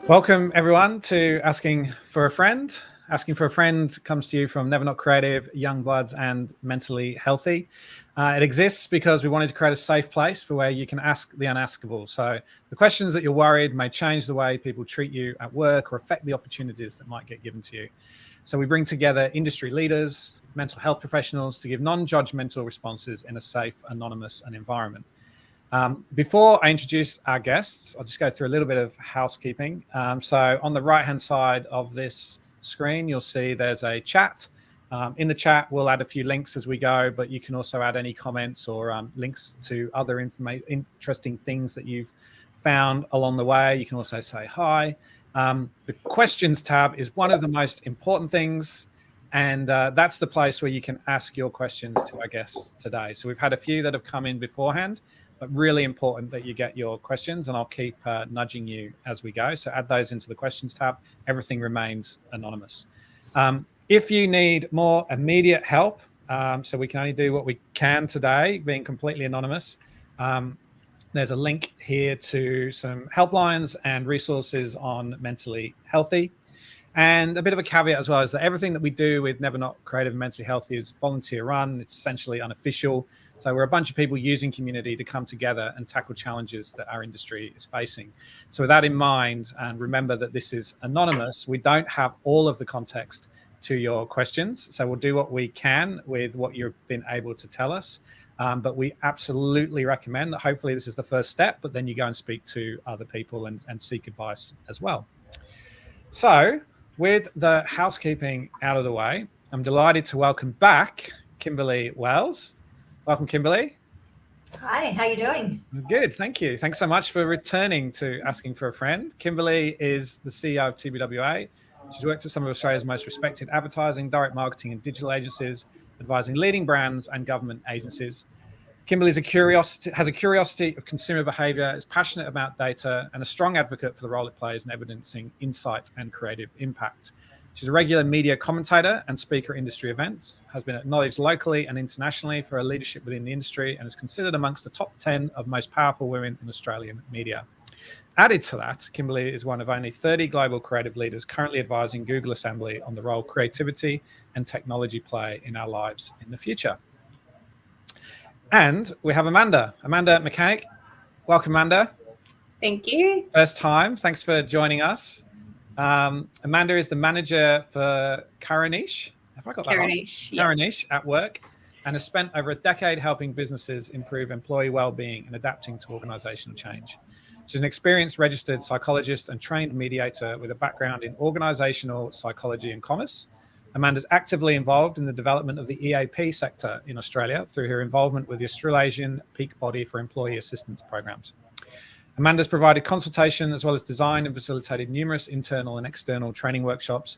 Welcome, everyone, to Asking for a Friend. Asking for a Friend comes to you from Never Not Creative, Young Bloods, and Mentally Healthy. It exists because we wanted to create a safe place for where you can ask the unaskable. So the questions that you're worried may change the way people treat you at work or affect the opportunities that might get given to you. So we bring together industry leaders, mental health professionals to give non-judgmental responses in a safe, anonymous, environment. Before I introduce our guests, I'll just go through a little bit of housekeeping. So on the right-hand side of this screen, you'll see there's a chat. In the chat, we'll add a few links as we go, but you can also add any comments or links to other interesting things that you've found along the way. You can also say hi. The questions tab is one of the most important things, and that's the place where you can ask your questions to our guests today. So we've had a few that have come in beforehand, but really important that you get your questions, and I'll keep nudging you as we go. So add those into the questions tab. Everything remains anonymous. If you need more immediate help, so we can only do what we can today, being completely anonymous, there's a link here to some helplines and resources on Mentally Healthy. And a bit of a caveat as well is that everything that we do with Never Not Creative and Mentally Healthy is volunteer run. It's essentially unofficial. So we're a bunch of people using community to come together and tackle challenges that our industry is facing. So with that in mind, and remember that this is anonymous, we don't have all of the context to your questions. So we'll do what we can with what you've been able to tell us. But we absolutely recommend that hopefully this is the first step, but then you go and speak to other people and seek advice as well. So with the housekeeping out of the way, I'm delighted to welcome back Kimberlee Wells. Welcome, Kimberlee. Hi, how are you doing? Good, thank you. Thanks so much for returning to Asking for a Friend. Kimberlee is the CEO of TBWA. She's worked at some of Australia's most respected advertising, direct marketing, and digital agencies, advising leading brands and government agencies. Kimberlee has a curiosity of consumer behaviour, is passionate about data, and a strong advocate for the role it plays in evidencing insight and creative impact. She's a regular media commentator and speaker at industry events, has been acknowledged locally and internationally for her leadership within the industry, and is considered amongst the top 10 of most powerful women in Australian media. Added to that, Kimberlee is one of only 30 global creative leaders currently advising Google Assembly on the role creativity and technology play in our lives in the future. And we have Amanda Mechanic. Welcome, Amanda. Thank you. First time. Thanks for joining us. Amanda is the manager for Karanish. Have I got that right? Karanish at work, and has spent over a decade helping businesses improve employee well-being and adapting to organizational change. She's an experienced registered psychologist and trained mediator with a background in organizational psychology and commerce. Amanda's actively involved in the development of the EAP sector in Australia through her involvement with the Australasian Peak Body for Employee Assistance Programs. Amanda's provided consultation as well as designed and facilitated numerous internal and external training workshops.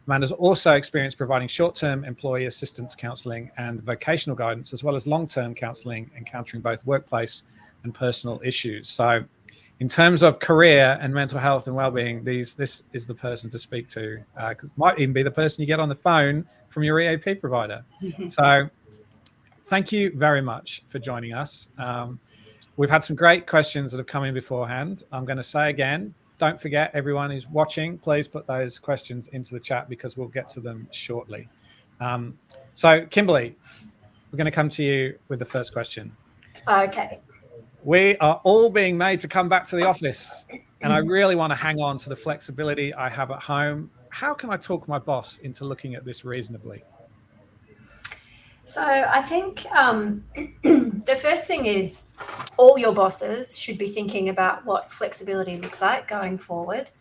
Amanda's also experienced providing short-term employee assistance counselling and vocational guidance, as well as long-term counselling, encountering both workplace and personal issues. So in terms of career and mental health and well-being, this is the person to speak to, because it might even be the person you get on the phone from your EAP provider. So thank you very much for joining us. We've had some great questions that have come in beforehand. I'm going to say again, don't forget, everyone who's watching, please put those questions into the chat because we'll get to them shortly. So Kimberlee, we're going to come to you with the first question. Okay. We are all being made to come back to the office, and I really want to hang on to the flexibility I have at home. How can I talk my boss into looking at this reasonably? So I think the first thing is all your bosses should be thinking about what flexibility looks like going forward.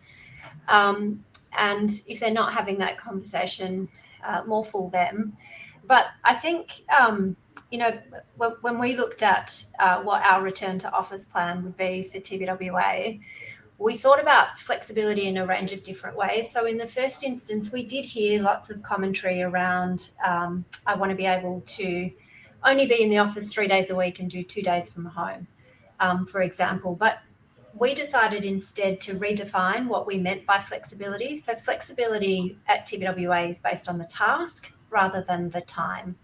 And if they're not having that conversation, more fool them. But I think, when we looked at what our return to office plan would be for TBWA, we thought about flexibility in a range of different ways. So in the first instance, we did hear lots of commentary around, I want to be able to only be in the office 3 days a week and do 2 days from home, for example. But we decided instead to redefine what we meant by flexibility. So flexibility at TBWA is based on the task rather than the time.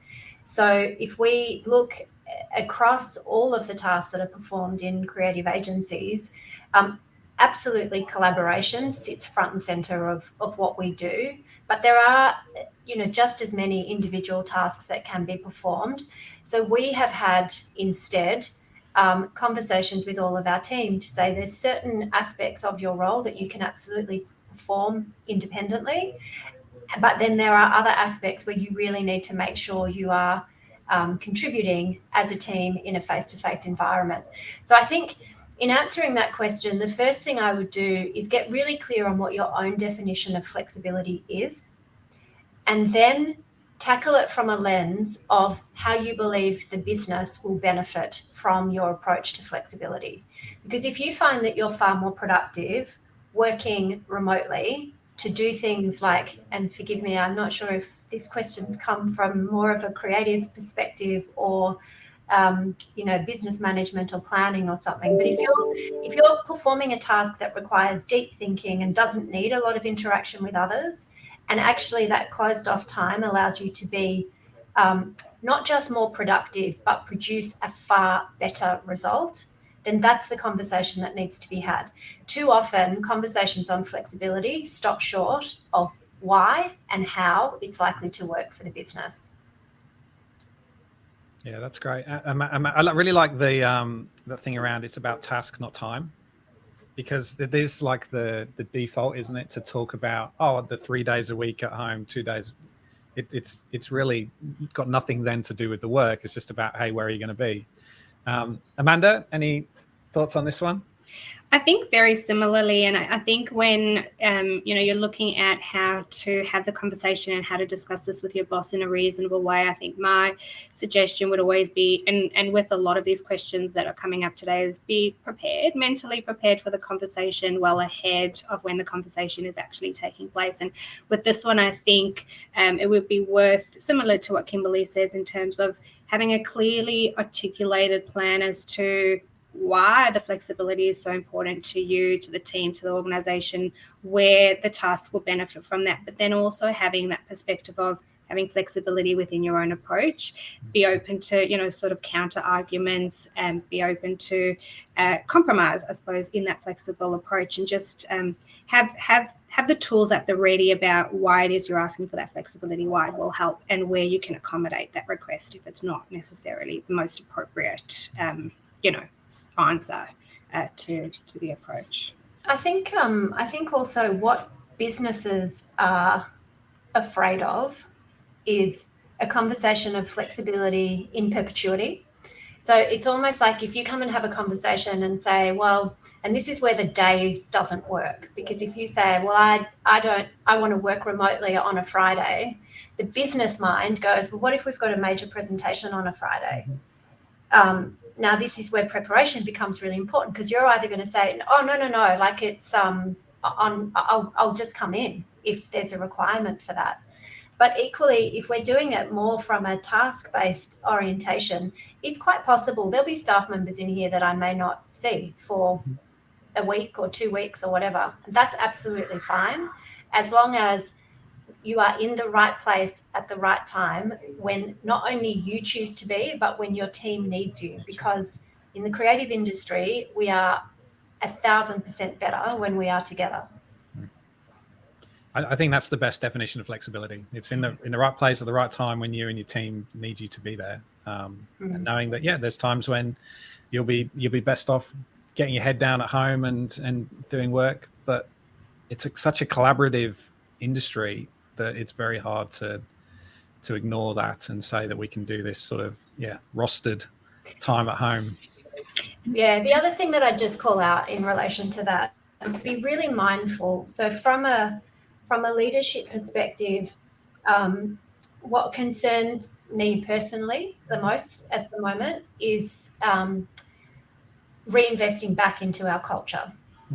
So if we look across all of the tasks that are performed in creative agencies, absolutely collaboration sits front and center of what we do, but there are, just as many individual tasks that can be performed. So we have had instead conversations with all of our team to say there's certain aspects of your role that you can absolutely perform independently, but then there are other aspects where you really need to make sure you are contributing as a team in a face-to-face environment. So I think in answering that question, the first thing I would do is get really clear on what your own definition of flexibility is, and then tackle it from a lens of how you believe the business will benefit from your approach to flexibility. Because if you find that you're far more productive working remotely to do things like, and forgive me, I'm not sure if these questions come from more of a creative perspective or business management or planning or something. But if you're performing a task that requires deep thinking and doesn't need a lot of interaction with others, and actually that closed off time allows you to be not just more productive, but produce a far better result, then that's the conversation that needs to be had. Too often, conversations on flexibility stop short of why and how it's likely to work for the business. Yeah, that's great. I really like the thing around it's about task, not time, because there's like the default, isn't it, to talk about the 3 days a week at home, 2 days. It's really got nothing then to do with the work. It's just about, hey, where are you going to be? Amanda, any thoughts on this one? I think very similarly, and I think when you're looking at how to have the conversation and how to discuss this with your boss in a reasonable way, I think my suggestion would always be, and with a lot of these questions that are coming up today, is be prepared, mentally prepared for the conversation well ahead of when the conversation is actually taking place. And with this one, I think it would be worth, similar to what Kimberlee says, in terms of having a clearly articulated plan as to why the flexibility is so important to you, to the team, to the organization, where the tasks will benefit from that, but then also having that perspective of having flexibility within your own approach, be open to, sort of counter arguments, and be open to compromise, I suppose, in that flexible approach, and just have the tools at the ready about why it is you're asking for that flexibility, why it will help, and where you can accommodate that request if it's not necessarily the most appropriate, answer to the approach. I think also what businesses are afraid of is a conversation of flexibility in perpetuity. So it's almost like if you come and have a conversation and say, well, and this is where the days doesn't work, because if you say, well, I want to work remotely on a Friday, the business mind goes, well, what if we've got a major presentation on a Friday? Now, this is where preparation becomes really important, because you're either going to say, oh, no, like it's I'll just come in if there's a requirement for that. But equally, if we're doing it more from a task-based orientation, it's quite possible there'll be staff members in here that I may not see for a week or 2 weeks or whatever. That's absolutely fine, as long as you are in the right place at the right time, when not only you choose to be, but when your team needs you. Because in the creative industry, we are 1,000% better when we are together. I think that's the best definition of flexibility. It's in the right place at the right time when you and your team need you to be there. And knowing that, there's times when you'll be best off getting your head down at home and doing work, but it's such a collaborative industry that it's very hard to ignore that and say that we can do this sort of rostered time at home. Yeah, the other thing that I'd just call out in relation to that, be really mindful. So from a leadership perspective, what concerns me personally the most at the moment is reinvesting back into our culture,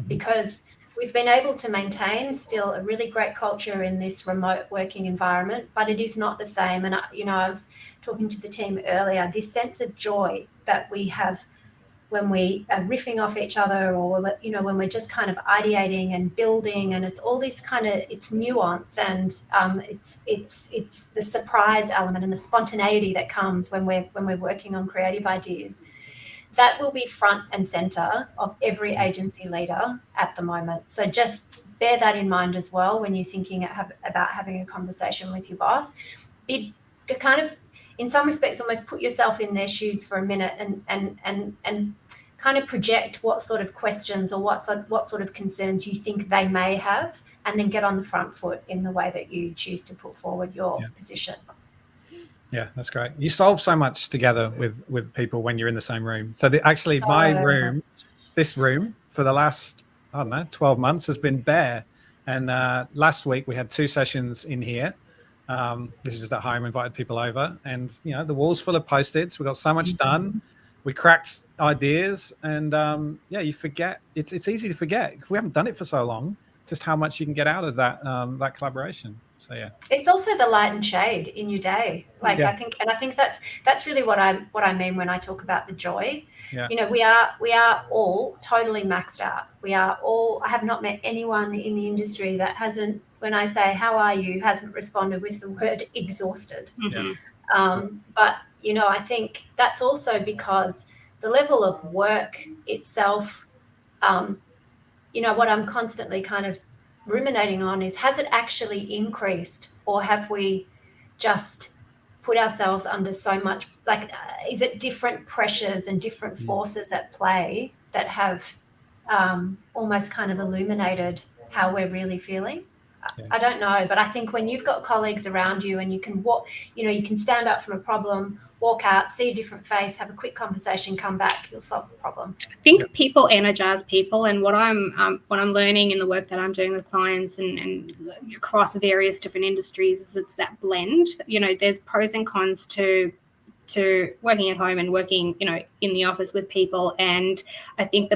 because we've been able to maintain still a really great culture in this remote working environment, but it is not the same. And, I was talking to the team earlier, this sense of joy that we have when we are riffing off each other, or, when we're just kind of ideating and building, and it's all this kind of, it's nuance, and it's the surprise element and the spontaneity that comes when we're working on creative ideas. that will be front and center of every agency leader at the moment. So just bear that in mind as well when you're thinking about having a conversation with your boss. Be kind of, in some respects, almost put yourself in their shoes for a minute and kind of project what sort of questions or what sort of concerns you think they may have, and then get on the front foot in the way that you choose to put forward your position. Yeah, that's great. You solve so much together with people when you're in the same room. So this room for the last, 12 months has been bare. And last week we had 2 sessions in here. This is just at home, invited people over, and the wall's full of Post-its. We got so much done. We cracked ideas, and you forget. It's easy to forget if we haven't done it for so long, just how much you can get out of that collaboration. So it's also the light and shade in your day. I think that's really what I mean when I talk about the joy. We are all totally maxed out. I have not met anyone in the industry that hasn't, when I say how are you, hasn't responded with the word exhausted. But I think that's also because the level of work itself, what I'm constantly kind of ruminating on is, has it actually increased, or have we just put ourselves under so much, is it different pressures and different forces at play that have almost kind of illuminated how we're really feeling? I don't know, but I think when you've got colleagues around you and you can walk, you can stand up from a problem, walk out, see a different face, have a quick conversation, come back, you'll solve the problem. I think people energize people, and what I'm learning in the work that I'm doing with clients and across various different industries is it's that blend. There's pros and cons to working at home and working, in the office with people, and I think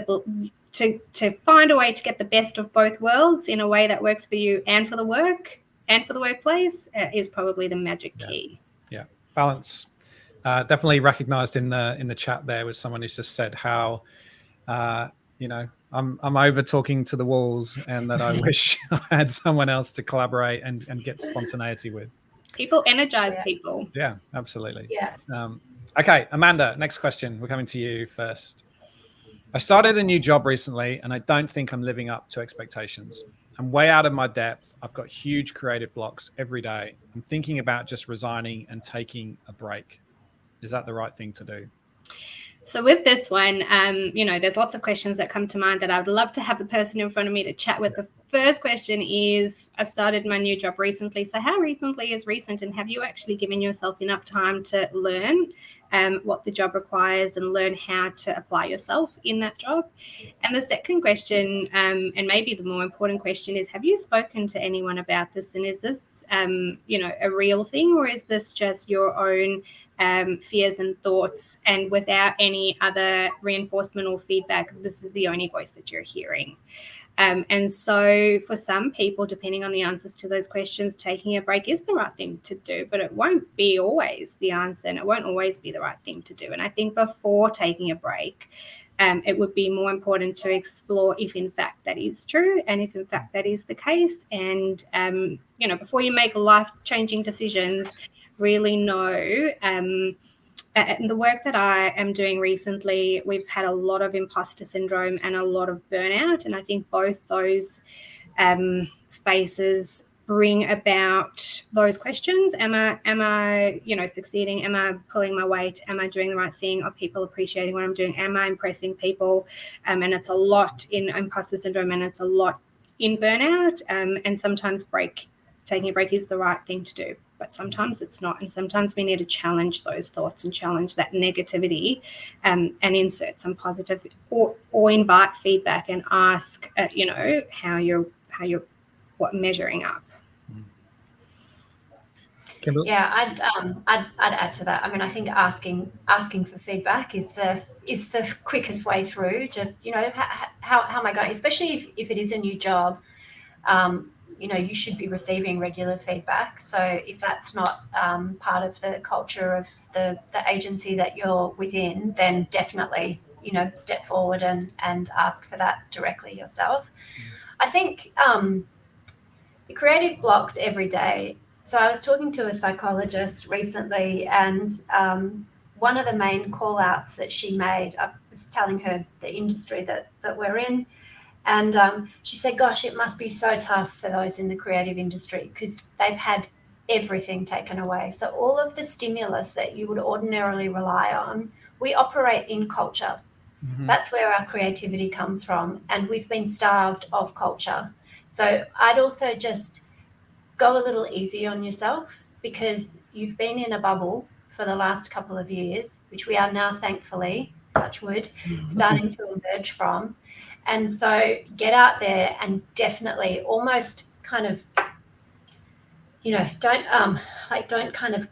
to find a way to get the best of both worlds in a way that works for you and for the work and for the workplace is probably the magic key. Yeah, balance. Definitely recognized in the chat there was someone who's just said how I'm over talking to the walls, and that I wish I had someone else to collaborate and get spontaneity with. People energize people. Yeah, absolutely. Yeah. Okay, Amanda, next question. We're coming to you first. I started a new job recently, and I don't think I'm living up to expectations. I'm way out of my depth. I've got huge creative blocks every day. I'm thinking about just resigning and taking a break. Is that the right thing to do? So with this one, there's lots of questions that come to mind that I would love to have the person in front of me to chat with. The first question is, I started my new job recently. So how recently is recent, and have you actually given yourself enough time to learn what the job requires and learn how to apply yourself in that job? And the second question, and maybe the more important question, is, have you spoken to anyone about this? And is this, a real thing, or is this just your own fears and thoughts, and without any other reinforcement or feedback, this is the only voice that you're hearing? And so for some people, depending on the answers to those questions, taking a break is the right thing to do, but it won't be always the answer, and it won't always be the right thing to do. And I think before taking a break, it would be more important to explore if in fact that is true, and if in fact that is the case. And, before you make life-changing decisions, really know. And the work that I am doing recently, we've had a lot of imposter syndrome and a lot of burnout. And I think both those spaces bring about those questions. Am I succeeding? Am I pulling my weight? Am I doing the right thing? Are people appreciating what I'm doing? Am I impressing people? And it's a lot in imposter syndrome, and it's a lot in burnout. And sometimes taking a break is the right thing to do, but sometimes it's not. And sometimes we need to challenge those thoughts and challenge that negativity, and insert some positive or invite feedback and ask, how you're measuring up. Kimberlee? Yeah, I'd add to that. I mean, I think asking for feedback is the quickest way through. Just, how am I going? Especially if it is a new job, you should be receiving regular feedback. So if that's not part of the culture of the agency that you're within, then definitely, step forward and ask for that directly yourself. I think the creative blocks every day. So I was talking to a psychologist recently, and one of the main call outs that she made, was telling her the industry that we're in. And she said, gosh, it must be so tough for those in the creative industry because they've had everything taken away. So all of the stimulus that you would ordinarily rely on, we operate in culture. Mm-hmm. That's where our creativity comes from. And we've been starved of culture. So I'd also just go a little easy on yourself because you've been in a bubble for the last couple of years, which we are now, thankfully, touch wood, starting to emerge from. And so get out there and definitely almost kind of, don't kind of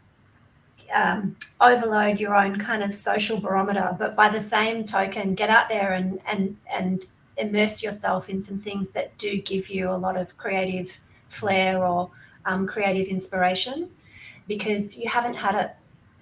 overload your own kind of social barometer, but by the same token, get out there and immerse yourself in some things that do give you a lot of creative flair or creative inspiration, because you haven't had it.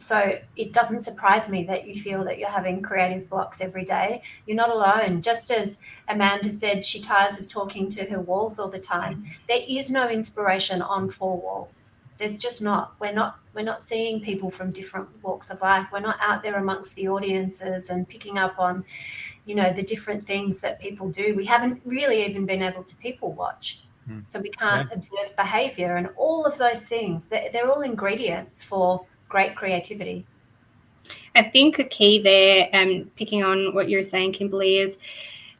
So it doesn't surprise me that you feel that you're having creative blocks every day. You're not alone. Just as Amanda said, she tires of talking to her walls all the time. There is no inspiration on four walls. There's just not. We're not seeing people from different walks of life. We're not out there amongst the audiences and picking up on, the different things that people do. We haven't really even been able to people watch. So we can't observe behavior and all of those things. They're all ingredients for great creativity. I think a key there, picking on what you're saying, Kimberlee, is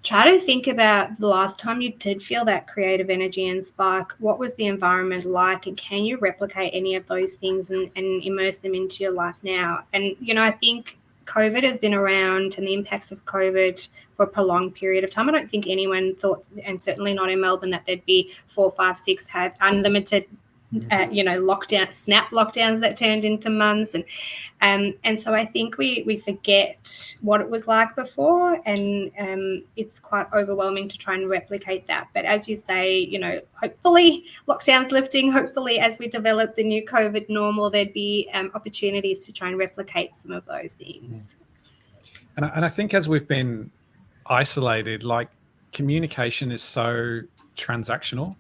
try to think about the last time you did feel that creative energy and spark. What was the environment like, and can you replicate any of those things and immerse them into your life now? And, I think COVID has been around, and the impacts of COVID for a prolonged period of time. I don't think anyone thought, and certainly not in Melbourne, that there'd be 4, 5, 6 had unlimited snap lockdowns that turned into months, and so I think we forget what it was like before, and it's quite overwhelming to try and replicate that. But as you say, hopefully lockdowns lifting, hopefully as we develop the new COVID normal, there'd be opportunities to try and replicate some of those things. And I think as we've been isolated, like communication is so transactional.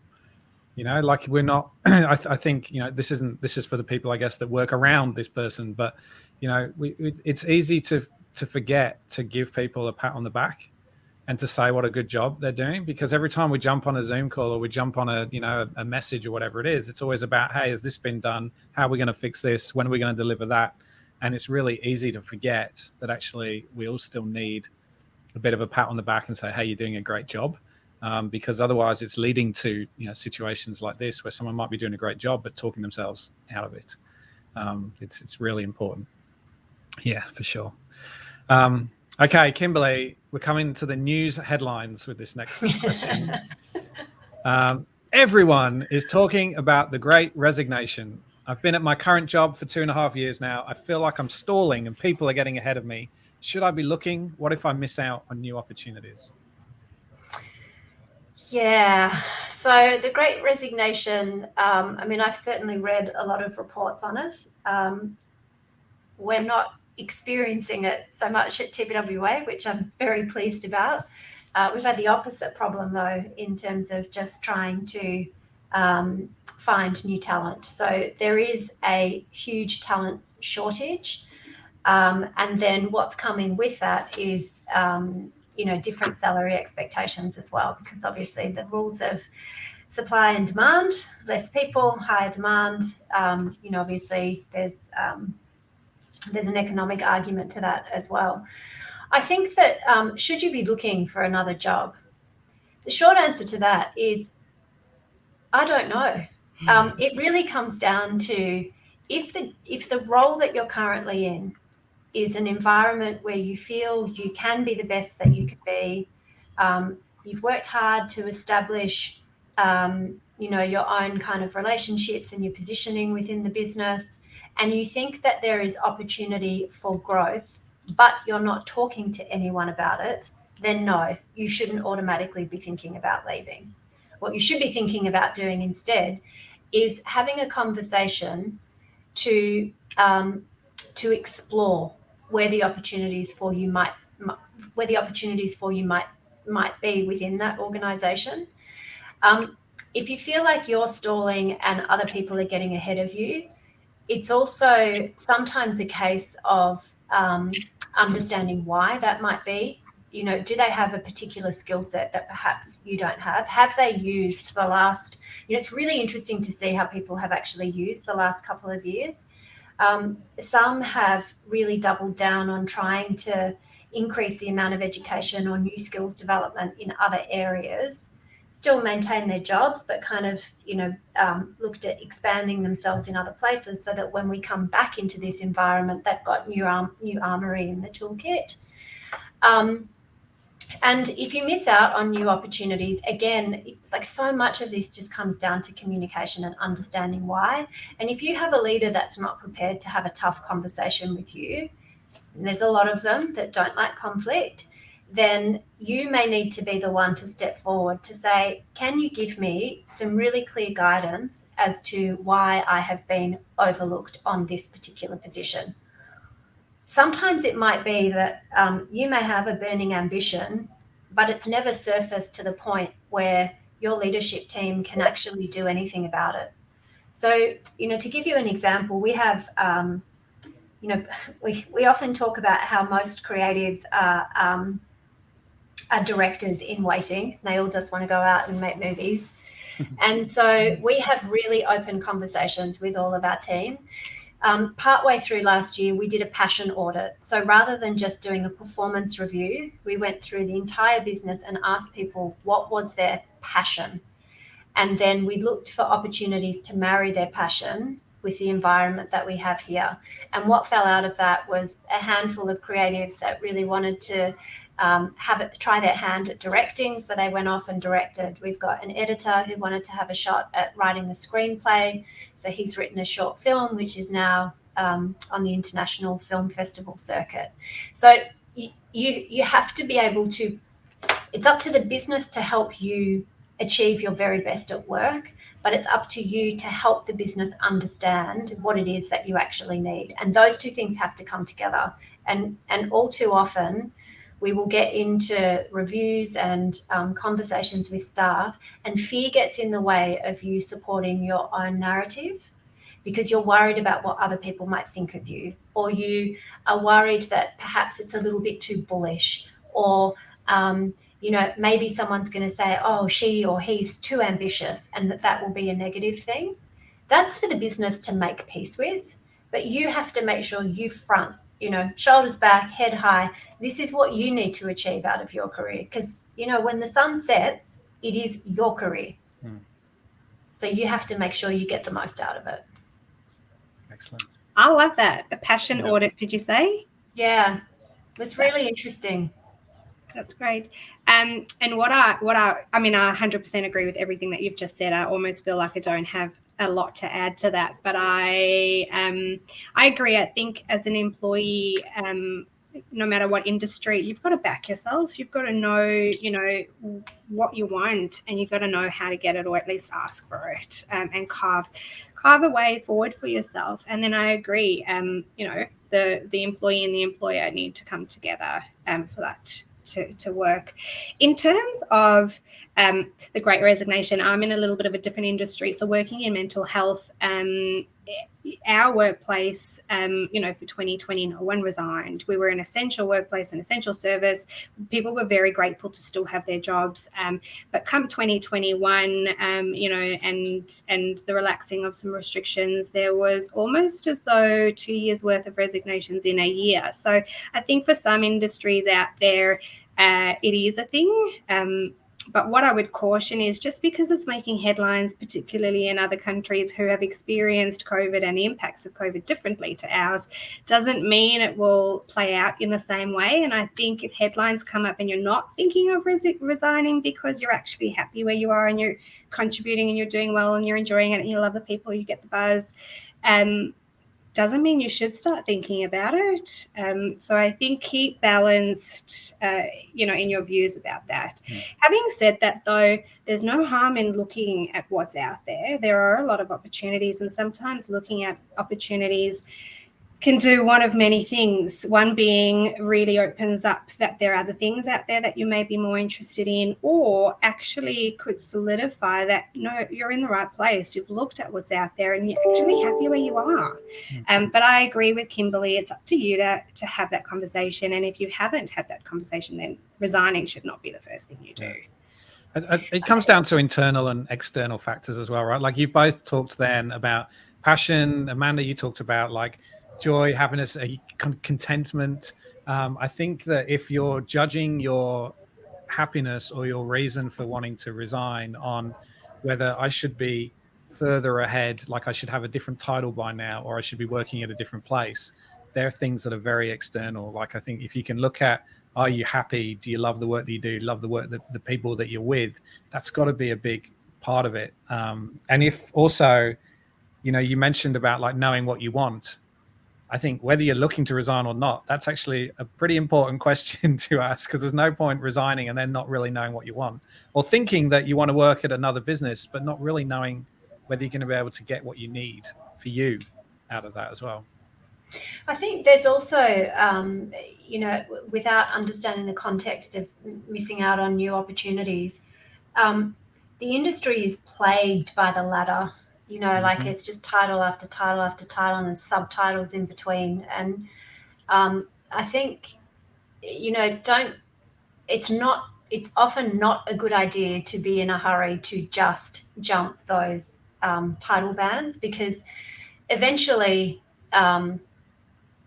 We're not, I think, this is for the people, I guess, that work around this person, but, it's easy to forget to give people a pat on the back and to say what a good job they're doing, because every time we jump on a Zoom call or we jump on a message or whatever it is, it's always about, hey, has this been done? How are we going to fix this? When are we going to deliver that? And it's really easy to forget that actually we all still need a bit of a pat on the back and say, hey, you're doing a great job. Because otherwise it's leading to situations like this where someone might be doing a great job but talking themselves out of it. It's really important. Yeah, for sure. Okay, Kimberlee, we're coming to the news headlines with this next question. Everyone is talking about the Great Resignation. I've been at my current job for 2.5 years now. I feel like I'm stalling and people are getting ahead of me. Should I be looking? What if I miss out on new opportunities? Yeah, so the Great Resignation, I've certainly read a lot of reports on it. We're not experiencing it so much at TBWA, which I'm very pleased about. We've had the opposite problem, though, in terms of just trying to find new talent. So there is a huge talent shortage. And then what's coming with that is different salary expectations as well, because obviously the rules of supply and demand, less people, higher demand, obviously there's an economic argument to that as well. I think that should you be looking for another job? The short answer to that is I don't know. It really comes down to if the role that you're currently in is an environment where you feel you can be the best that you could be. You've worked hard to establish, your own kind of relationships and your positioning within the business, and you think that there is opportunity for growth, but you're not talking to anyone about it, then no, you shouldn't automatically be thinking about leaving. What you should be thinking about doing instead is having a conversation to explore where the opportunities for you might be within that organisation. If you feel like you're stalling and other people are getting ahead of you, it's also sometimes a case of understanding why that might be. You know, do they have a particular skill set that perhaps you don't have? Have they used the last, you know, it's really interesting to see how people have actually used the last couple of years. Some have really doubled down on trying to increase the amount of education or new skills development in other areas, still maintain their jobs, but kind of, you know, looked at expanding themselves in other places so that when we come back into this environment, they've got new armory in the toolkit. And if you miss out on new opportunities, again, it's like so much of this just comes down to communication and understanding why. And if you have a leader that's not prepared to have a tough conversation with you, and there's a lot of them that don't like conflict, then you may need to be the one to step forward to say, can you give me some really clear guidance as to why I have been overlooked on this particular position? Sometimes it might be that you may have a burning ambition, but it's never surfaced to the point where your leadership team can actually do anything about it. So, you know, to give you an example, we have, you know, we often talk about how most creatives are directors in waiting. They all just want to go out and make movies. And so we have really open conversations with all of our team. Partway through last year, we did a passion audit. So rather than just doing a performance review, we went through the entire business and asked people what was their passion. And then we looked for opportunities to marry their passion with the environment that we have here. And what fell out of that was a handful of creatives that really wanted to try their hand at directing. So they went off and directed. We've got an editor who wanted to have a shot at writing a screenplay. So he's written a short film, which is now on the International Film Festival circuit. So you have to be able to, it's up to the business to help you achieve your very best at work, but it's up to you to help the business understand what it is that you actually need. And those two things have to come together. And all too often, we will get into reviews and conversations with staff, and fear gets in the way of you supporting your own narrative because you're worried about what other people might think of you, or you are worried that perhaps it's a little bit too bullish, or you know, maybe someone's going to say, oh, she or he's too ambitious, and that will be a negative thing. That's for the business to make peace with, but you have to make sure you front, you know, shoulders back, head high. This is what you need to achieve out of your career because, you know, when the sun sets, it is your career. So you have to make sure you get the most out of it. Excellent. I love that. A passion audit, did you say? Yeah, it was really interesting. That's great. And what I mean, I 100% agree with everything that you've just said. I almost feel like I don't have a lot to add to that, but I agree. I think as an employee, no matter what industry, you've got to back yourself. You've got to know, you know, what you want, and you've got to know how to get it, or at least ask for it, and carve a way forward for yourself. And then I agree, you know, the employee and the employer need to come together for that to work. In terms of the Great Resignation, I'm in a little bit of a different industry. So working in mental health, our workplace, you know, for 2020, no one resigned. We were an essential workplace, an essential service. People were very grateful to still have their jobs. But come 2021, you know, and the relaxing of some restrictions, there was almost as though 2 years worth of resignations in a year. So I think for some industries out there, it is a thing. But what I would caution is just because it's making headlines, particularly in other countries who have experienced COVID and the impacts of COVID differently to ours, doesn't mean it will play out in the same way. And I think if headlines come up and you're not thinking of resigning because you're actually happy where you are and you're contributing and you're doing well and you're enjoying it and you love the people, you get the buzz, doesn't mean you should start thinking about it. So I think keep balanced, you know, in your views about that. Having said that, though, there's no harm in looking at what's out there. There are a lot of opportunities, and sometimes looking at opportunities can do one of many things. One being really opens up that there are other things out there that you may be more interested in, or actually could solidify that, no, you're in the right place. You've looked at what's out there and you're actually happy where you are. But I agree with Kimberlee. It's up to you to have that conversation. And if you haven't had that conversation, then resigning should not be the first thing you do. It comes down to internal and external factors as well, right? Like you've both talked then about passion. Amanda, you talked about like joy, happiness, contentment. I think that if you're judging your happiness or your reason for wanting to resign on whether I should be further ahead, like I should have a different title by now, or I should be working at a different place, they're things that are very external. Like I think if you can look at, are you happy? Do you love the work that you do? Love the work that the people that you're with? That's got to be a big part of it. And if also, you know, you mentioned about like knowing what you want. I think whether you're looking to resign or not, that's actually a pretty important question to ask, because there's no point resigning and then not really knowing what you want, or thinking that you want to work at another business, but not really knowing whether you're going to be able to get what you need for you out of that as well. I think there's also, you know, without understanding the context of missing out on new opportunities, the industry is plagued by the ladder. You know, like it's just title after title after title, and there's subtitles in between. And I think, you know, it's often not a good idea to be in a hurry to just jump those title bands, because eventually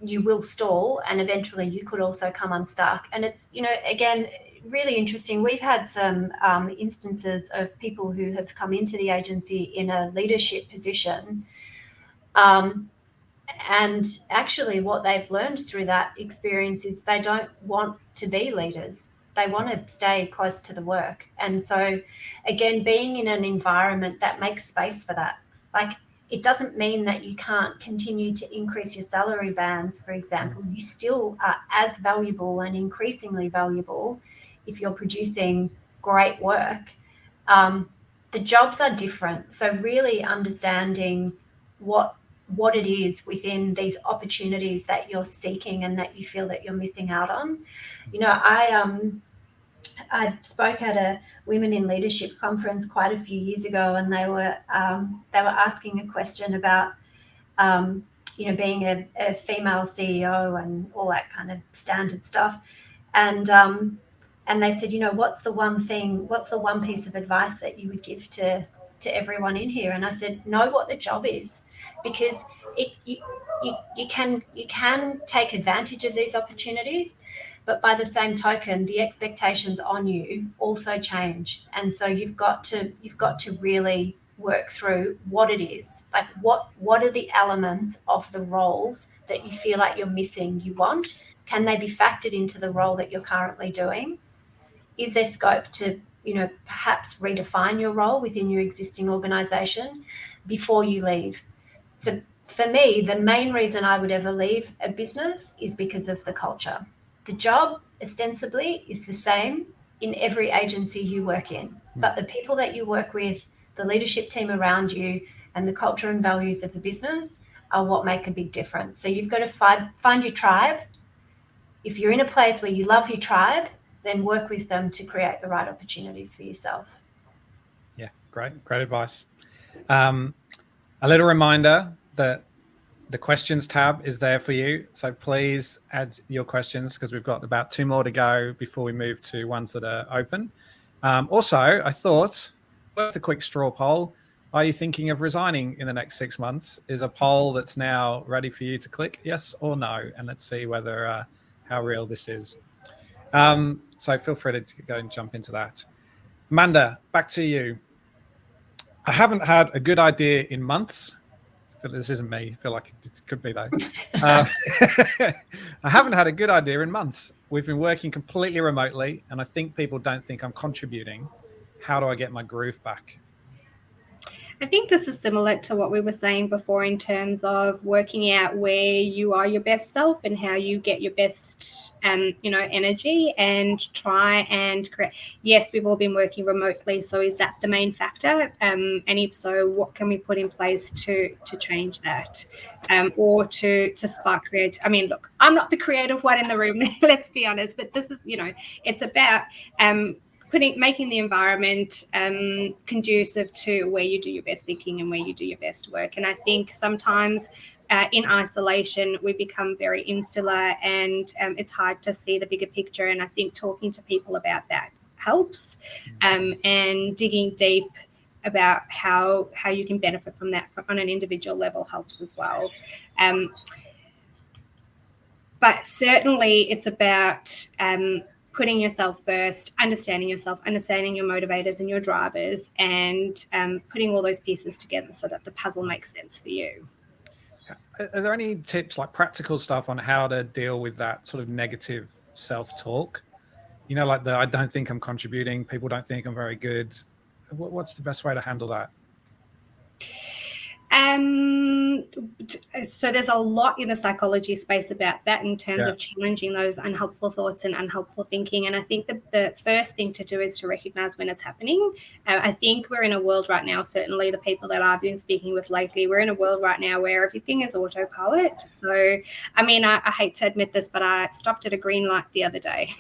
you will stall, and eventually you could also come unstuck. And it's, you know, again, really interesting. We've had some instances of people who have come into the agency in a leadership position, and actually what they've learned through that experience is they don't want to be leaders. They want to stay close to the work. And so again, being in an environment that makes space for that, like, it doesn't mean that you can't continue to increase your salary bands, for example. You still are as valuable and increasingly valuable if you're producing great work. The jobs are different. So really understanding what it is within these opportunities that you're seeking and that you feel that you're missing out on. You know, I spoke at a Women in Leadership conference quite a few years ago, and they were asking a question about, you know, being a female CEO and all that kind of standard stuff. And they said, you know, what's the one piece of advice that you would give to everyone in here? And I said, know what the job is, because you can take advantage of these opportunities, but by the same token, the expectations on you also change. And so you've got to really work through what it is. Like what are the elements of the roles that you feel like you're missing, you want? Can they be factored into the role that you're currently doing? Is there scope to, you know, perhaps redefine your role within your existing organization before you leave? So for me, the main reason I would ever leave a business is because of the culture. The job ostensibly is the same in every agency you work in, but the people that you work with, the leadership team around you, and the culture and values of the business are what make a big difference. So you've got to find your tribe. If you're in a place where you love your tribe, then work with them to create the right opportunities for yourself. Yeah, great advice. A little reminder that the questions tab is there for you. So please add your questions, because we've got about 2 more to go before we move to ones that are open. Also, I thought worth a quick straw poll. Are you thinking of resigning in the next 6 months? Is a poll that's now ready for you to click yes or no. And let's see whether how real this is. So feel free to go and jump into that. Amanda, back to you. I haven't had a good idea in months. This isn't me. I feel like it could be though. I haven't had a good idea in months. We've been working completely remotely, and I think people don't think I'm contributing. How do I get my groove back? I think this is similar to what we were saying before in terms of working out where you are your best self and how you get your best, energy, and try and create. Yes, we've all been working remotely, so is that the main factor? And if so, what can we put in place to change that, or to spark creativity? I mean, look, I'm not the creative one in the room. Let's be honest, but this is, it's about making the environment conducive to where you do your best thinking and where you do your best work. And I think sometimes in isolation, we become very insular, and it's hard to see the bigger picture. And I think talking to people about that helps, and digging deep about how you can benefit from that on an individual level helps as well. But certainly it's about putting yourself first, understanding yourself, understanding your motivators and your drivers, and putting all those pieces together so that the puzzle makes sense for you. Are there any tips, like practical stuff, on how to deal with that sort of negative self-talk? Like I don't think I'm contributing, people don't think I'm very good. What's the best way to handle that? So there's a lot in the psychology space about that in terms of challenging those unhelpful thoughts and unhelpful thinking. And I think the first thing to do is to recognize when it's happening. I think we're in a world right now, certainly the people that I've been speaking with lately, we're in a world right now where everything is autopilot. So, I mean, I hate to admit this, but I stopped at a green light the other day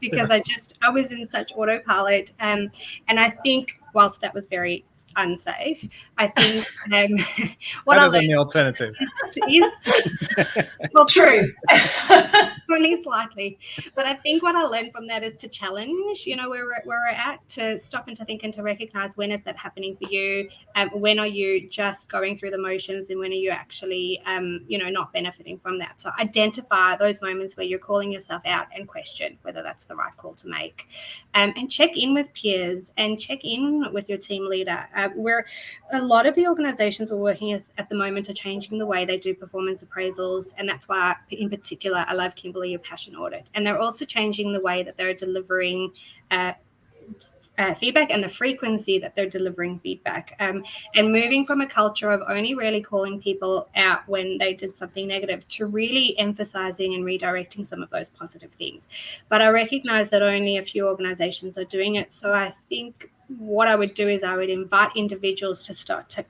because I was in such autopilot. And I think whilst that was very unsafe, I think what better than the alternative is well, true, only slightly. But I think what I learned from that is to challenge, where we're at, to stop and to think and to recognize when is that happening for you, when are you just going through the motions, and when are you actually, not benefiting from that. So identify those moments where you're calling yourself out and question whether that's the right call to make, and check in with peers and check in with your team leader. Where a lot of the organizations we're working with at the moment are changing the way they do performance appraisals, and that's why in particular I love Kimberlee, your passion audit. And they're also changing the way that they're delivering feedback and the frequency that they're delivering feedback, and moving from a culture of only really calling people out when they did something negative to really emphasizing and redirecting some of those positive things. But I recognize that only a few organizations are doing it. So I think what I would do is I would invite individuals to start to,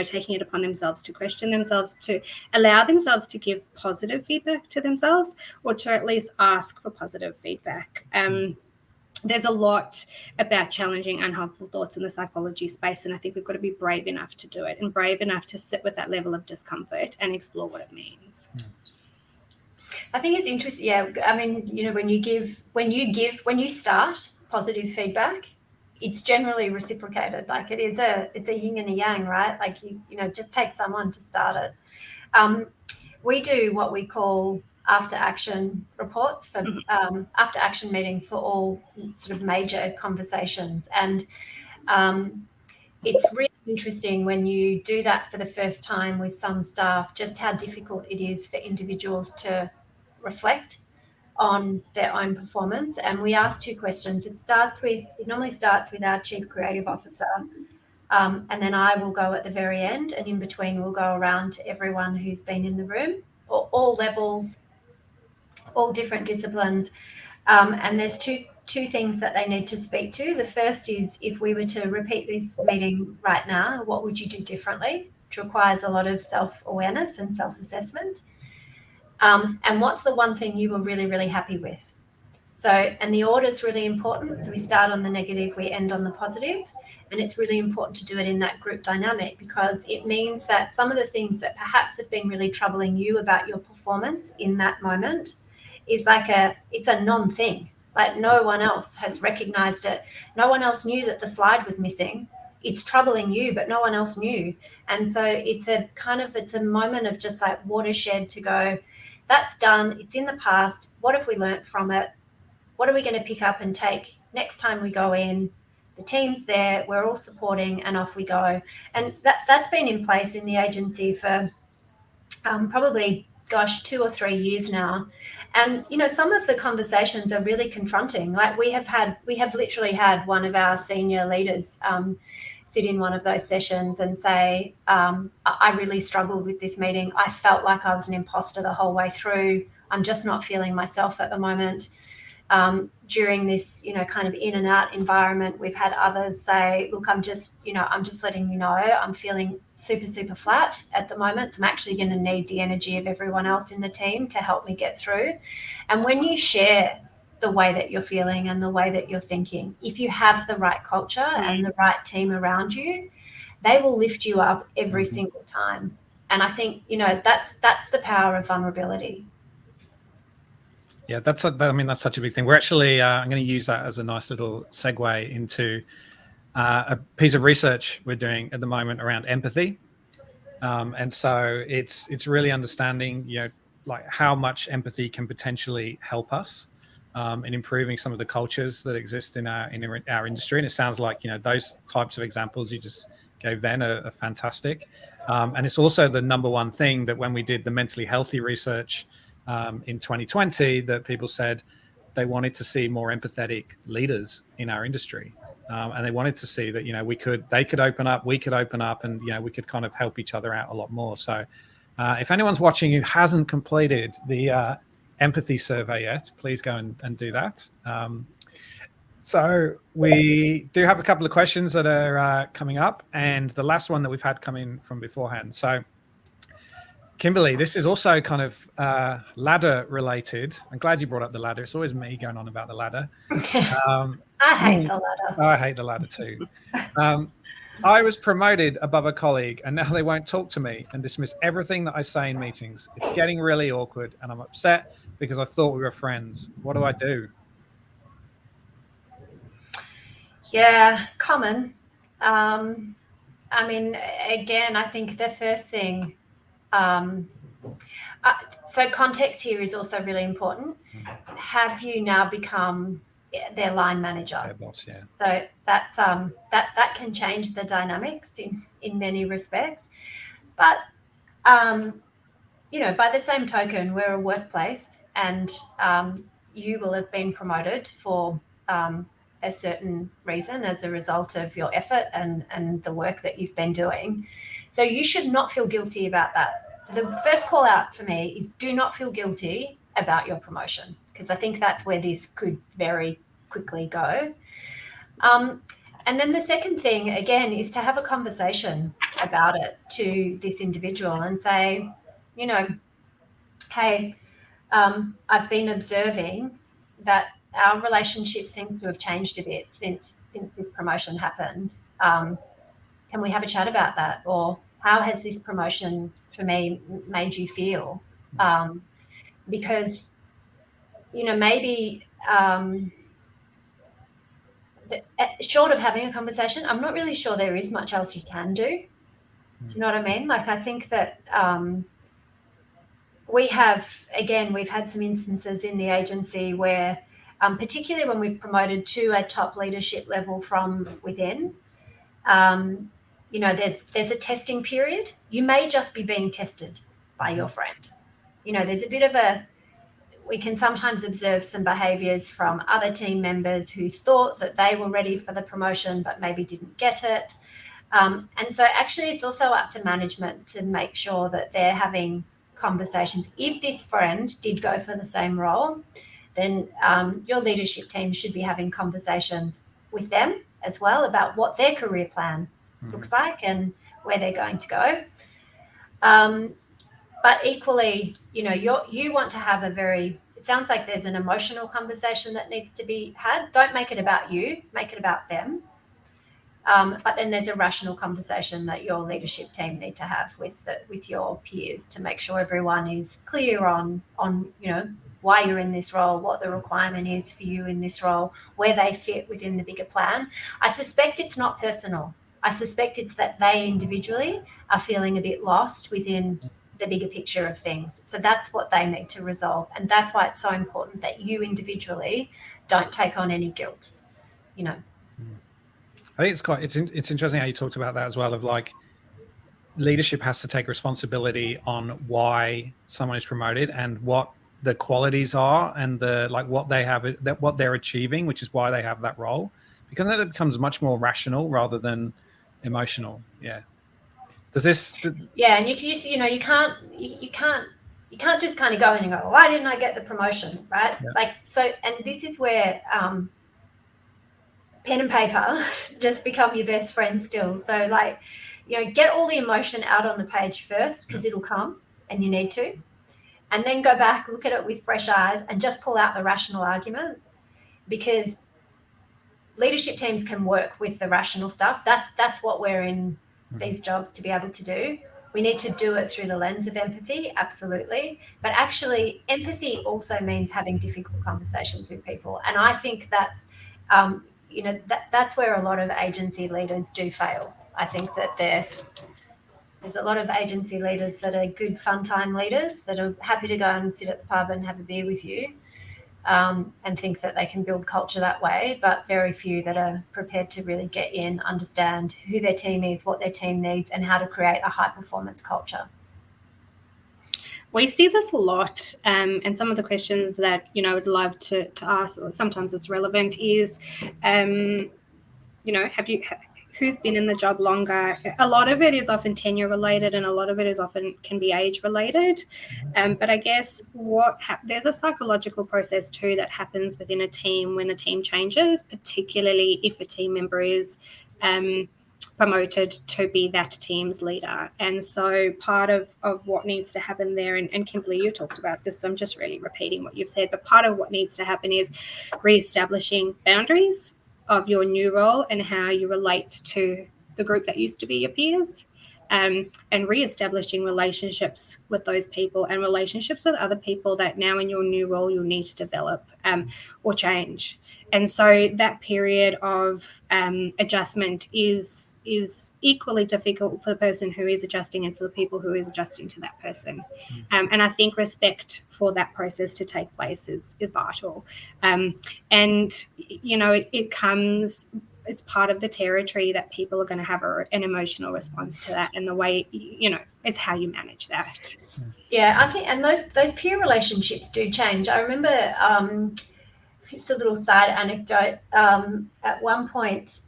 taking it upon themselves to question themselves, to allow themselves to give positive feedback to themselves, or to at least ask for positive feedback. There's a lot about challenging unhelpful thoughts in the psychology space, and I think we've got to be brave enough to do it, and brave enough to sit with that level of discomfort and explore what it means. I think it's interesting. Yeah, I mean, when you start positive feedback, it's generally reciprocated. Like it's a yin and a yang, right? Like you just take someone to start it. We do what we call after action reports for after action meetings for all sort of major conversations, and it's really interesting when you do that for the first time with some staff, just how difficult it is for individuals to reflect on their own performance. And we ask two questions. It normally starts with our Chief Creative Officer, and then I will go at the very end, and in between we'll go around to everyone who's been in the room, or all levels, all different disciplines, and there's two things that they need to speak to. The first is, if we were to repeat this meeting right now, what would you do differently? Which requires a lot of self-awareness and self-assessment. And what's the one thing you were really, really happy with? So, and the order is really important. So we start on the negative, we end on the positive. And it's really important to do it in that group dynamic, because it means that some of the things that perhaps have been really troubling you about your performance in that moment is it's a non-thing. Like no one else has recognized it. No one else knew that the slide was missing. It's troubling you, but no one else knew. And so it's a moment of just like watershed to go, that's done. It's in the past. What have we learnt from it? What are we going to pick up and take next time we go in? The team's there, we're all supporting, and off we go. And that's been in place in the agency for probably, 2 or 3 years now. And, some of the conversations are really confronting. Like we have literally had one of our senior leaders sit in one of those sessions and say, I really struggled with this meeting. I felt like I was an imposter the whole way through. I'm just not feeling myself at the moment. During this, kind of in and out environment, we've had others say, look, I'm just letting you know, I'm feeling super, super flat at the moment. So I'm actually going to need the energy of everyone else in the team to help me get through. And when you share the way that you're feeling and the way that you're thinking, if you have the right culture and the right team around you, they will lift you up every single time. And I think, that's the power of vulnerability. Yeah, that's such a big thing. We're actually, I'm going to use that as a nice little segue into a piece of research we're doing at the moment around empathy. And so it's really understanding, like how much empathy can potentially help us in improving some of the cultures that exist in our industry. And it sounds like, those types of examples you just gave then are fantastic. And it's also the number one thing that when we did the mentally healthy research in 2020, that people said they wanted to see more empathetic leaders in our industry. And they wanted to see that, they could open up, we could open up, and, we could kind of help each other out a lot more. So if anyone's watching who hasn't completed the empathy survey yet, please go and do that. So we do have a couple of questions that are coming up, and the last one that we've had come in from beforehand. So Kimberlee, this is also kind of ladder related. I'm glad you brought up the ladder. It's always me going on about the ladder. I hate the ladder. I hate the ladder too. I was promoted above a colleague, and now they won't talk to me and dismiss everything that I say in meetings. It's getting really awkward, and I'm upset because I thought we were friends. What do I do? Yeah, common. Again, I think the first thing, so context here is also really important. Have you now become their line manager? Their boss, yeah. So that's that can change the dynamics in many respects. But by the same token, we're a workplace, and you will have been promoted for a certain reason as a result of your effort and the work that you've been doing. So you should not feel guilty about that. The first call out for me is do not feel guilty about your promotion, because I think that's where this could very quickly go. And then the second thing, again, is to have a conversation about it to this individual and say, hey, I've been observing that our relationship seems to have changed a bit since this promotion happened. Can we have a chat about that? Or how has this promotion for me made you feel? Because, maybe short of having a conversation, I'm not really sure there is much else you can do. Do you know what I mean? Like, I think that we've had some instances in the agency where, particularly when we've promoted to a top leadership level from within, there's a testing period. You may just be being tested by your friend. There's a bit of we can sometimes observe some behaviours from other team members who thought that they were ready for the promotion but maybe didn't get it. And so actually it's also up to management to make sure that they're having conversations. If this friend did go for the same role, then your leadership team should be having conversations with them as well about what their career plan looks like and where they're going to go. But equally, you want to have it sounds like there's an emotional conversation that needs to be had. Don't make it about you, make it about them. But then there's a rational conversation that your leadership team need to have with your peers to make sure everyone is clear on why you're in this role, what the requirement is for you in this role, where they fit within the bigger plan. I suspect it's not personal. I suspect it's that they individually are feeling a bit lost within the bigger picture of things. So that's what they need to resolve. And that's why it's so important that you individually don't take on any guilt, I think it's interesting how you talked about that as well, of like leadership has to take responsibility on why someone is promoted and what the qualities are and what they have, what they're achieving, which is why they have that role, because then it becomes much more rational rather than emotional. Yeah. Does this? Yeah, and you can just, you can't just kind of go in and go, why didn't I get the promotion, right? Yeah. Like, so, and this is where pen and paper just become your best friend still. So like, get all the emotion out on the page first, because it'll come and you need to, and then go back, look at it with fresh eyes, and just pull out the rational arguments, because leadership teams can work with the rational stuff. That's what we're in these jobs to be able to do. We need to do it through the lens of empathy, absolutely. But actually, empathy also means having difficult conversations with people. And I think that's, that's where a lot of agency leaders do fail. I think that there's a lot of agency leaders that are good fun time leaders that are happy to go and sit at the pub and have a beer with you, and think that they can build culture that way, but very few that are prepared to really get in, understand who their team is, what their team needs, and how to create a high performance culture. We see this a lot, and some of the questions that I'd love to ask, or sometimes it's relevant, is who's been in the job longer? A lot of it is often tenure related, and a lot of it is often can be age related. But I guess there's a psychological process too that happens within a team when a team changes, particularly if a team member is promoted to be that team's leader. And so part of what needs to happen there, and Kimberlee, you talked about this, so I'm just really repeating what you've said, but part of what needs to happen is reestablishing boundaries of your new role and how you relate to the group that used to be your peers, and reestablishing relationships with those people and relationships with other people that now in your new role you'll need to develop or change. And so that period of adjustment is equally difficult for the person who is adjusting and for the people who is adjusting to that person. And I think respect for that process to take place is vital. And, it's part of the territory that people are going to have an emotional response to that, and the way, it's how you manage that. Yeah, I think, and those peer relationships do change. I remember, just a little side anecdote. At one point,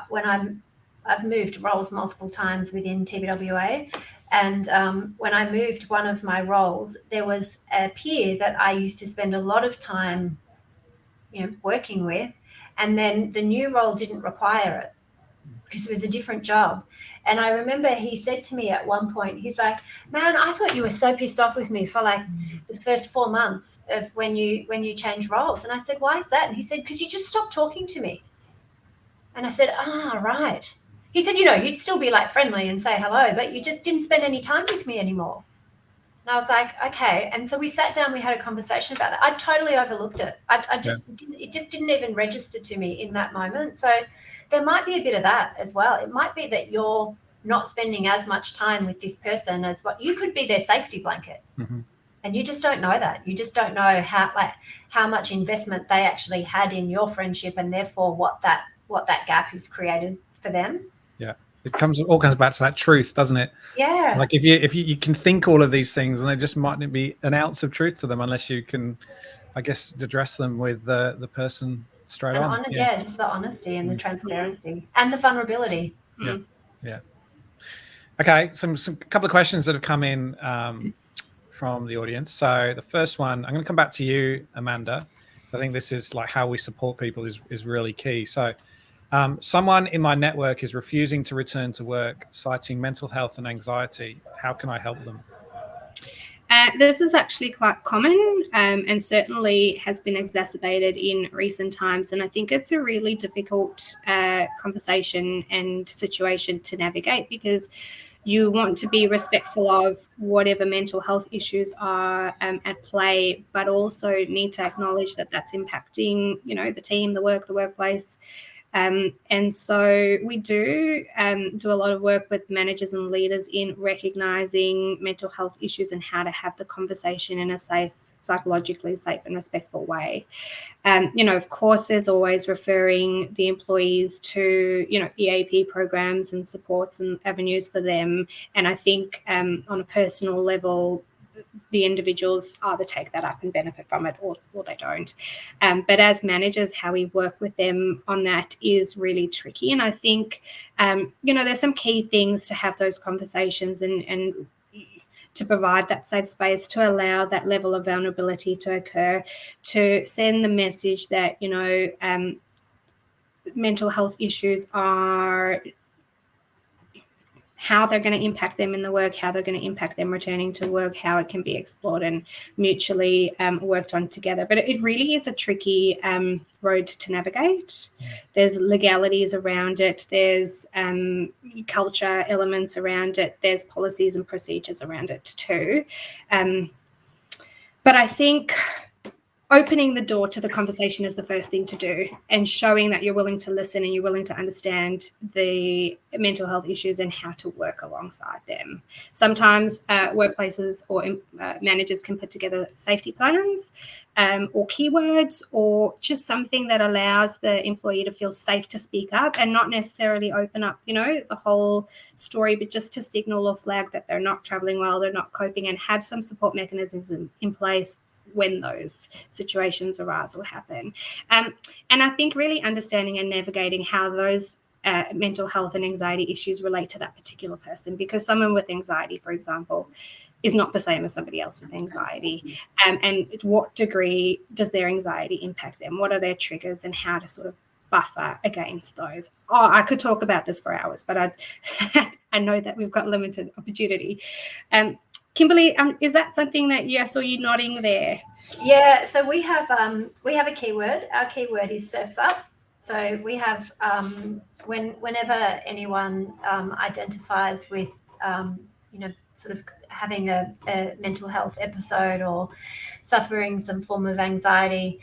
when I've moved roles multiple times within TBWA, and when I moved one of my roles, there was a peer that I used to spend a lot of time, working with, and then the new role didn't require it because it was a different job. And I remember he said to me at one point, he's like, man, I thought you were so pissed off with me for like the first 4 months of when you changed roles. And I said, why is that? And he said, because you just stopped talking to me. And I said, right. He said, you'd still be like friendly and say hello, but you just didn't spend any time with me anymore. And I was like, okay. And so we sat down, we had a conversation about that. I totally overlooked it. It just didn't even register to me in that moment. So there might be a bit of that as well. It might be that you're not spending as much time with this person as what you could be their safety blanket. Mm-hmm. And you just don't know that. You just don't know how much investment they actually had in your friendship, and therefore what that gap has created for them. Yeah. It all comes back to that truth, doesn't it? Yeah. Like if you can think all of these things, and there just mightn't be an ounce of truth to them unless you can, I guess, address them with the person straight on. Just the honesty and the transparency and the vulnerability. Yeah. Okay, some couple of questions that have come in from the audience. So the first one, I'm going to come back to you, Amanda. I think this is like how we support people is really key. So someone in my network is refusing to return to work, citing mental health and anxiety. How can I help them? This is actually quite common, and certainly has been exacerbated in recent times. And I think it's a really difficult conversation and situation to navigate, because you want to be respectful of whatever mental health issues are at play, but also need to acknowledge that that's impacting, the team, the workplace. And so we do a lot of work with managers and leaders in recognizing mental health issues and how to have the conversation in a psychologically safe and respectful way. Of course, there's always referring the employees to, EAP programs and supports and avenues for them. And I think on a personal level, the individuals either take that up and benefit from it or they don't. But as managers, how we work with them on that is really tricky. And I think, there's some key things to have those conversations and to provide that safe space, to allow that level of vulnerability to occur, to send the message that, mental health issues are how they're going to impact them in the work, how they're going to impact them returning to work, how it can be explored and mutually worked on together. But it really is a tricky road to navigate. There's legalities around it. There's culture elements around it. There's policies and procedures around it too. But I think opening the door to the conversation is the first thing to do, and showing that you're willing to listen and you're willing to understand the mental health issues and how to work alongside them. Sometimes workplaces or managers can put together safety plans or keywords, or just something that allows the employee to feel safe to speak up and not necessarily open up, the whole story, but just to signal or flag that they're not traveling well, they're not coping, and have some support mechanisms in place when those situations arise or happen. And I think really understanding and navigating how those mental health and anxiety issues relate to that particular person, because someone with anxiety, for example, is not the same as somebody else with anxiety. And what degree does their anxiety impact them? What are their triggers, and how to sort of buffer against those? I could talk about this for hours, but I know that we've got limited opportunity. Kimberlee, is that something that I saw you nodding there? Yeah, so we have a keyword. Our keyword is surfs up. So we have whenever anyone identifies with sort of having a mental health episode or suffering some form of anxiety,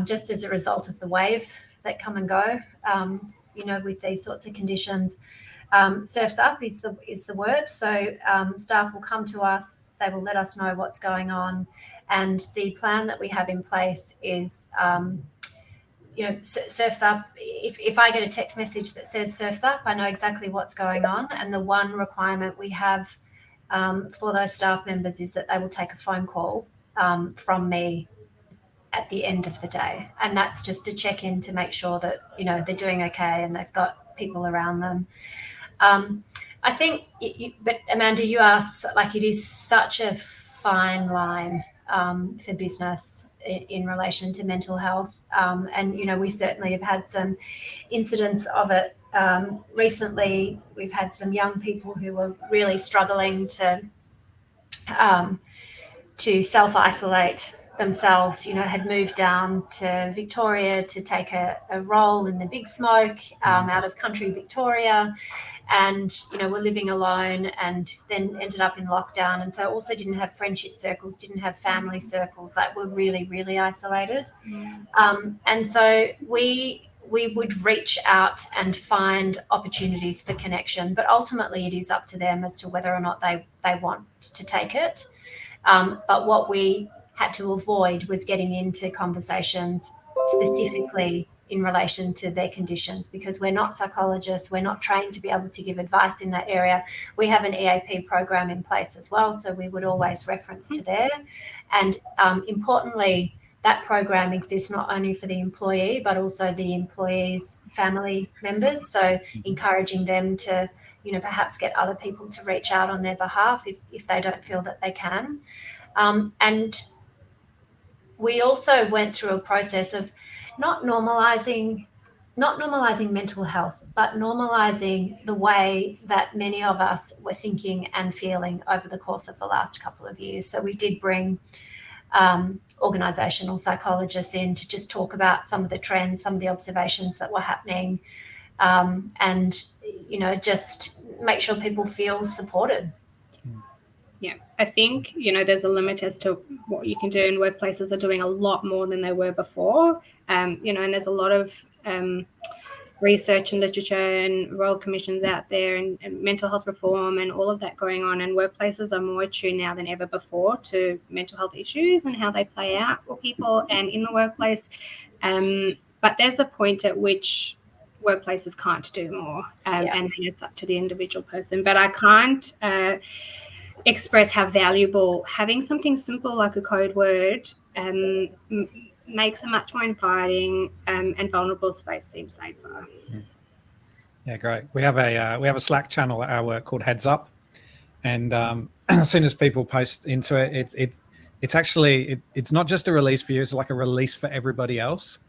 just as a result of the waves that come and go, with these sorts of conditions. Surfs up is the word. So staff will come to us, they will let us know what's going on, and the plan that we have in place is, surfs up. If I get a text message that says surfs up, I know exactly what's going on, and the one requirement we have for those staff members is that they will take a phone call from me at the end of the day, and that's just to check in to make sure that they're doing okay and they've got people around them. I think, but Amanda, you asked, it is such a fine line for business in relation to mental health, and we certainly have had some incidents of it recently. We've had some young people who were really struggling to self-isolate themselves, had moved down to Victoria to take a role in the big smoke out of country Victoria, and were living alone, and then ended up in lockdown, and so also didn't have friendship circles, didn't have family circles, were really, really isolated. And so we would reach out and find opportunities for connection, but ultimately it is up to them as to whether or not they want to take it. But what we had to avoid was getting into conversations specifically in relation to their conditions, because we're not psychologists, we're not trained to be able to give advice in that area. We have an EAP program in place as well, so we would always reference to there. And importantly, that program exists not only for the employee, but also the employee's family members, so encouraging them to perhaps get other people to reach out on their behalf if they don't feel that they can. And we also went through a process of not normalizing mental health, but normalizing the way that many of us were thinking and feeling over the course of the last couple of years. So we did bring organizational psychologists in to just talk about some of the trends, some of the observations that were happening, and just make ssure people feel supported. Yeah, I think, there's a limit as to what you can do, and workplaces are doing a lot more than they were before. And there's a lot of research and literature and royal commissions out there, and mental health reform and all of that going on. And workplaces are more attuned now than ever before to mental health issues and how they play out for people and in the workplace. But there's a point at which workplaces can't do more, and it's up to the individual person. But I can't express how valuable having something simple like a code word makes a much more inviting and vulnerable space seem safer. Yeah, great. We have a Slack channel at our work called Heads Up, and as soon as people post into it, it's actually it's not just a release for you; it's like a release for everybody else,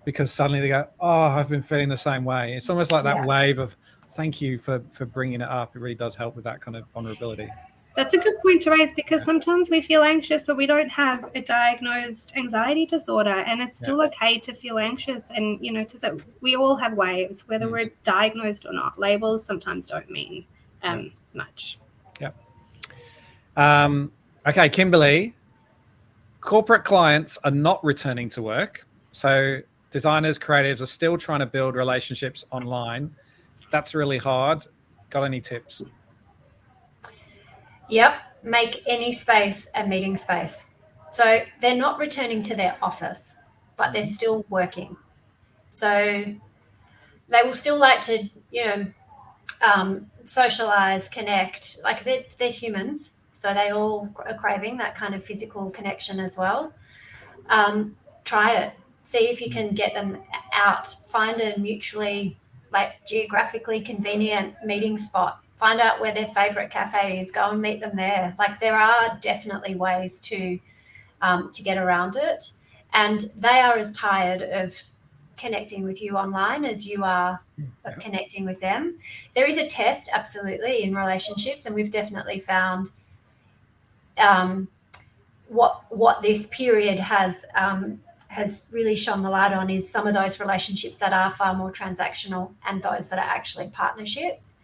because suddenly they go, "Oh, I've been feeling the same way." It's almost like that wave of thank you for bringing it up. It really does help with that kind of vulnerability. That's a good point to raise, because sometimes we feel anxious, but we don't have a diagnosed anxiety disorder, and it's still okay to feel anxious. And, we all have waves, whether we're diagnosed or not. Labels sometimes don't mean much. Yep. Okay, Kimberlee, corporate clients are not returning to work. So designers, creatives are still trying to build relationships online. That's really hard. Got any tips? Yep. Make any space a meeting space. So they're not returning to their office, but they're still working. So they will still like to, socialize, connect. Like they're humans. So they all are craving that kind of physical connection as well. Try it. See if you can get them out. Find a mutually, geographically convenient meeting spot. Find out where their favorite cafe is. Go and meet them there. Like there are definitely ways to get around it, and they are as tired of connecting with you online as you are of connecting with them. There is a test, absolutely, in relationships, and we've definitely found what this period has really shone the light on is some of those relationships that are far more transactional and those that are actually partnerships.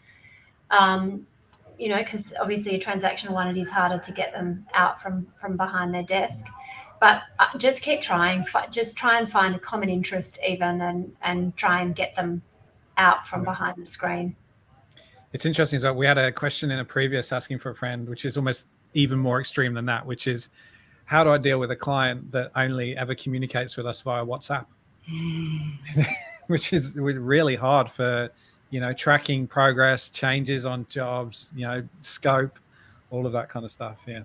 Because obviously a transactional one, it is harder to get them out from behind their desk. But just keep trying. Just try and find a common interest even and try and get them out from behind the screen. It's interesting as well. We had a question in a previous asking for a friend, which is almost even more extreme than that, which is, how do I deal with a client that only ever communicates with us via WhatsApp? Which is really hard for, tracking progress, changes on jobs, scope, all of that kind of stuff. Yeah.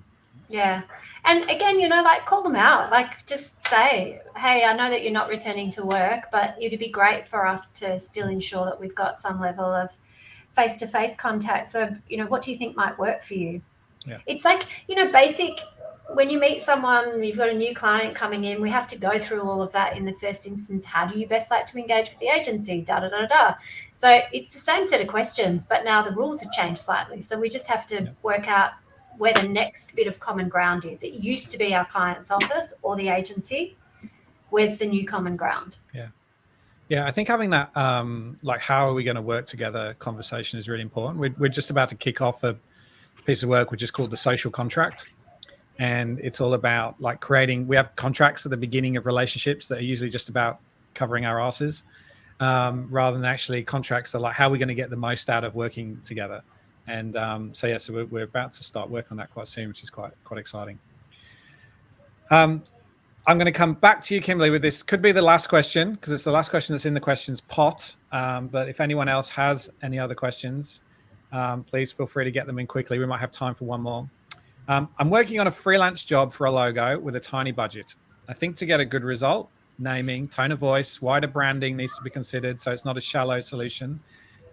Yeah. And again, call them out. Just say, hey, I know that you're not returning to work, but it'd be great for us to still ensure that we've got some level of face-to-face contact. So, what do you think might work for you? Yeah. It's basic. When you meet someone, you've got a new client coming in, we have to go through all of that in the first instance. How do you best like to engage with the agency? Da-da-da-da. So it's the same set of questions, but now the rules have changed slightly. So we just have to work out where the next bit of common ground is. It used to be our client's office or the agency. Where's the new common ground? Yeah. Yeah, I think having that, how are we going to work together conversation is really important. We're just about to kick off a piece of work which is called the social contract. And it's all about we have contracts at the beginning of relationships that are usually just about covering our asses, rather than actually contracts that are how are we going to get the most out of working together. And so we're about to start work on that quite soon, which is quite exciting. I'm going to come back to you, Kimberlee, with this. Could be the last question because it's the last question that's in the questions pot. But if anyone else has any other questions, please feel free to get them in quickly. We might have time for one more. I'm working on a freelance job for a logo with a tiny budget. I think to get a good result, naming, tone of voice, wider branding needs to be considered, so it's not a shallow solution.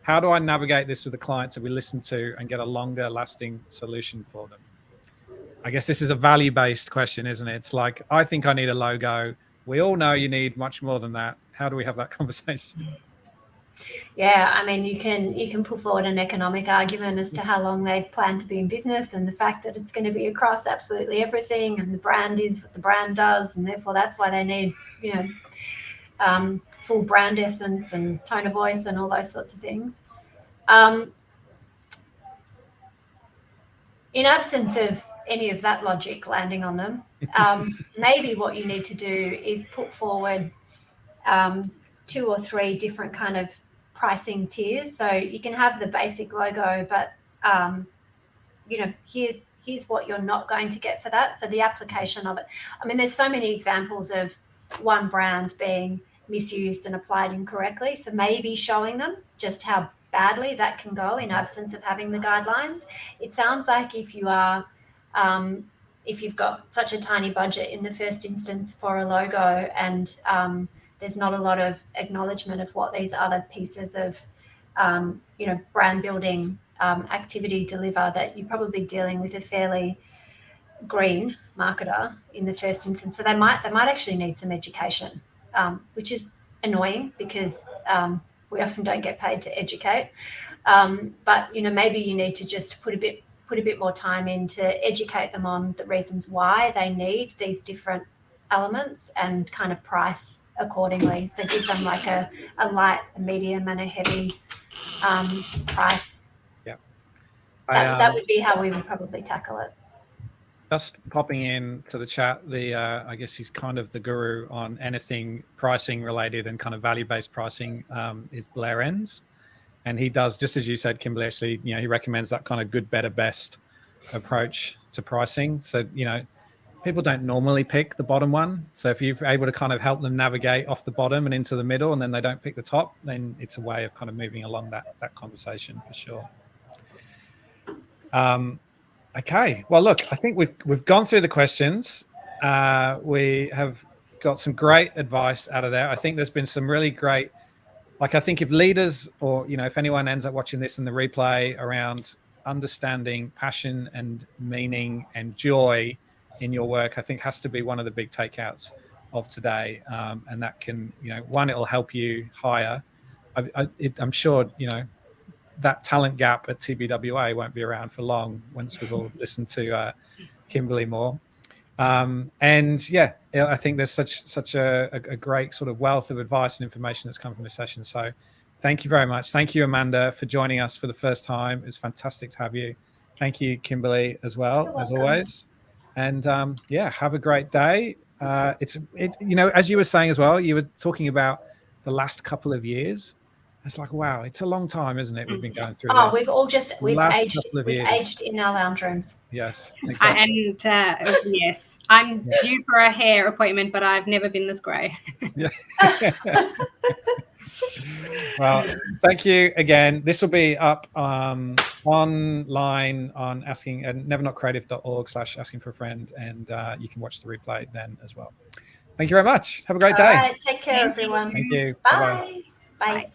How do I navigate this with the clients that we listen to and get a longer lasting solution for them? I guess this is a value-based question, isn't it? It's I think I need a logo. We all know you need much more than that. How do we have that conversation? Yeah, I mean, you can put forward an economic argument as to how long they plan to be in business and the fact that it's going to be across absolutely everything, and the brand is what the brand does, and therefore that's why they need, full brand essence and tone of voice and all those sorts of things. In absence of any of that logic landing on them, maybe what you need to do is put forward 2 or 3 different kind of pricing tiers. So you can have the basic logo, but here's what you're not going to get for that. So the application of it. I mean, there's so many examples of one brand being misused and applied incorrectly. So maybe showing them just how badly that can go in absence of having the guidelines. It sounds like if you are, if you've got such a tiny budget in the first instance for a logo, and there's not a lot of acknowledgement of what these other pieces of, brand building activity deliver, that you're probably dealing with a fairly green marketer in the first instance. So they might actually need some education, which is annoying because we often don't get paid to educate. But maybe you need to just put a bit more time in to educate them on the reasons why they need these different elements and kind of price accordingly. So give them like a light, a medium, and a heavy price. Yeah, that would be how we would probably tackle it. Just popping in to the chat, I guess he's kind of the guru on anything pricing related and kind of value-based pricing, is Blair Enns. And he does, just as you said, Kimberlee, actually, he recommends that kind of good, better, best approach to pricing. So, people don't normally pick the bottom one. So if you're able to kind of help them navigate off the bottom and into the middle, and then they don't pick the top, then it's a way of kind of moving along that conversation for sure. Okay. Well, look, I think we've gone through the questions. We have got some great advice out of there. I think there's been some really great, I think if leaders or, if anyone ends up watching this in the replay around understanding passion and meaning and joy in your work, I think has to be one of the big takeouts of today. And that can, one, it'll help you hire. I'm sure, that talent gap at TBWA won't be around for long once we've all listened to Kimberlee more. And yeah, I think there's such a great sort of wealth of advice and information that's come from this session. So thank you very much. Thank you, Amanda, for joining us for the first time. It's fantastic to have you. Thank you, Kimberlee, as well, as always. And have a great day. As you were saying as well, you were talking about the last couple of years. It's like, wow, it's a long time, isn't it? We've been going through this. We've aged in our lounge rooms. Yes, exactly. And yes, I'm due for a hair appointment, but I've never been this grey. Yeah. Well, thank you again. This will be up online on nevernotcreative.org/asking for a friend, and you can watch the replay then as well. Thank you very much. Have a great day. All right, take care, everyone. Thank you. Bye. Bye.